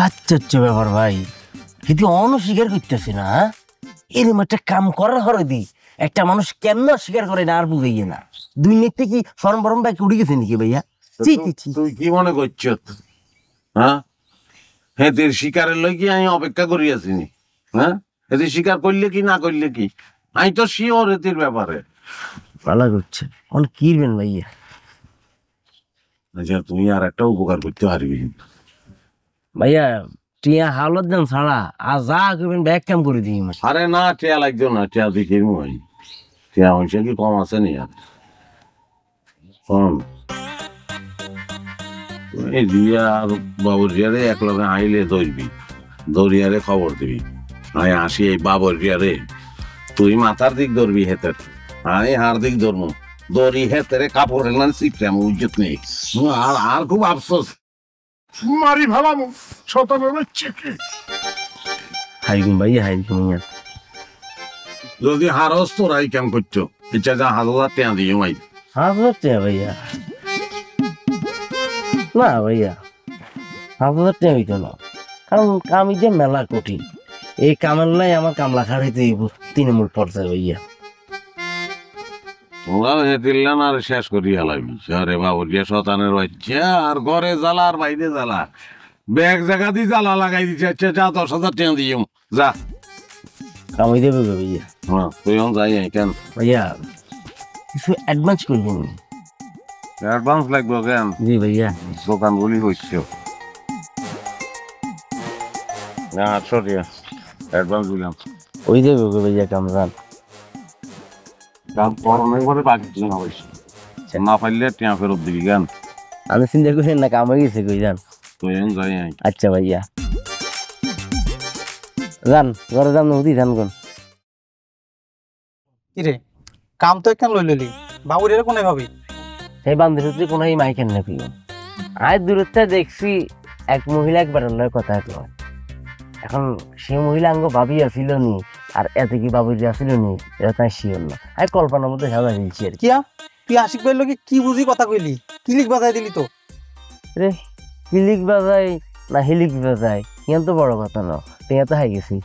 আশ্চর্য ব্যাপার ভাই, কিন্তু অনস্বীকার করতেছে না। এরকম একটা কাম করার হরে দি একটা মানুষ কেমন স্বীকার করে না আর বুঝাইয়ে না। দুই নেতে কি সরম বাইক উড়ে গেছে নাকি ভাইয়া? তুই কি মনে করছ? হ্যাঁ, হেতের শিকারের লইকি আমি অপেক্ষা করিয়াছি। হ্যাঁ, হেতে শিকার করলে কি না করলে কি, আমি তো শিওর হেতির ব্যাপারে। ভালো করছে অনেক কিরবেন ভাইয়া। আচ্ছা, তুমি আর একটা উপকার করতে পারবি ভাইয়া, টিয়া হাওলাত দেন ছাড়া আর যা করবেন ব্যাগ কাম করে দিই। আরে না, টিয়া লাগতো না, টিয়া দেখি মই টিয়া হয়েছে কি কম আছে নি আর কম। এই দিয়া আর বাবুরিয়ারে এক লগে আইলে ধরবি, দরিয়ারে খবর দিবি আমি আসি এই বাবুরিয়ারে। তুই মাথার দিক ধরবি হেতের, আমি হার দিক ধরবো। দড়ি হেতেরে কাপড় এলান সিপরে আমি উজ্জত নেই। আর খুব আফসোস মারি ভালাম শতানের হচ্ছে কি হাইগুন ভাইয়া হাইগুন ভাইয়া। যদি হারস তোরাই কেমন করছো, ইচ্ছা যা 1000 টাকা দিও মাই। হাজার টাকা ভাইয়া? না ভাইয়া, 1000 টাকা হইতো না, কারণ কামি যে মেলা কঠিন। এই কামের লাই আমার কামলা খাড়াইতে তৃণমূল পর্যায়ে ভাইয়া। তোরাও হেতিলেন আর শেষ করি হালাবি আরে বাবুরিয়া শতানের বাচ্চা। আর ঘরে জ্বালা আর বাইরে জ্বালা, ব্যাগ জায়গা দিয়ে জ্বালা লাগাই দিচ্ছে। আচ্ছা যা 10,000 টাকা দিও যা। কামাই দেবে ভাইয়া? হ্যাঁ, তুই যাই কেন ভাইয়া কিছু অ্যাডভান্স করবেন? অ্যাডভান্স লাগবে কেন? জি ভাইয়া। দোকান গুলি হচ্ছে না, 800 টাকা অ্যাডভান্স দিলাম। ওই দেবে ভাইয়া কামরান। কাম করনের পরে বাকি না হয়েছে, না পাইলে টাকা ফেরত দিবি কেন? আমি চিন্তা করেন না, কামাই গেছে কই যান। তুই যাই। আচ্ছা ভাইয়া যান, ঘরে যান নদী যান কোন। কিরে কাম তো একখান লই লইলি, বাবুর এর কোনে ভাবি? সেই বান্ধবী কোনো মাইকেন নাকি আয় দূরত্বে দেখছি এক মহিলা একবার নয় কথা কয়। এখন সেই মহিলা আঙ্গ ভাবি আসিল নি আর এতে কি বাবুজি আসিল নি এটা তাই শিওর না। আমি কল্পনার মধ্যে সাজা দিয়েছি আর কি। তুই আশিক ভাইয়ের লোকে কি বুঝি কথা কইলি? কিলিক বাজাই দিলি তো রে। হিলিক বাজাই না হিলিক বাজাই ইয়ান তো বড় কথা না, টিয়া তো হাই গেছি।